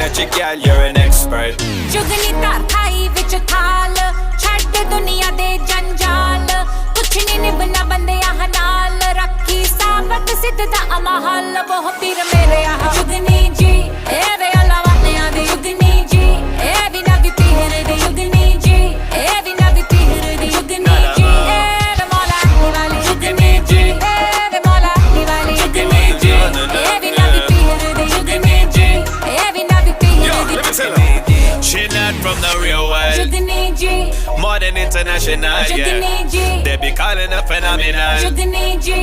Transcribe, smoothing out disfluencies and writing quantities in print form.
ਚ girl you're an expert ਜੁਗਨੀ ਧਰ ਖਾਈ ਵਿੱਚ ਥਾਲ ਛੱਡ ਦੁਨੀਆ ਦੇ ਜੰਜਾਲ ਕੁਛ ਨਹੀਂ ਨਿਭਣਾ ਬੰਦਿਆਂ ਨਾਲ ਰੱਖੀ ਸਾਬਤ ਸਿੱਧ ਦਾ ਅਮਹਲ ਉਹ ਪੀਰ ਮੇਰੇ ਆਹ ਜੁਗਨੀ ਜੀ ਇਹ ਵੇ ਅਲਾਵਾਨਿਆਂ ਦੀ ਜੁਗਨੀ ਜੀ ਇਹ ਵੀ ਨਾ ਵੀ ਪੀਰ ਦੀ ਜੁਗਨੀ ਜੀ ਇਹ ਵੀ ਨਾ ਵੀ ਪੀਰ ਦੀ ਜੁਗਨੀ ਜੀ ਇਹ ਵੇ ਮੌਲਾ ਵਾਲੀ ਜੁਗਨੀ ਜੀ ਇਹ ਵੇ ਮੌਲਾ ਵਾਲੀ ਜੁਗਨੀ ਜੀ ਇਹ ਵੀ ਨਾ ਵੀ ਪੀਰ ਦੀ ਜੁਗਨੀ ਜੀ ਇਹ ਵੀ ਨਾ ਵੀ ਪੀਰ ਦੀ She not from the real world Jugni ji more than international, yeah. Jugni ji They be calling her phenomenal Jugni ji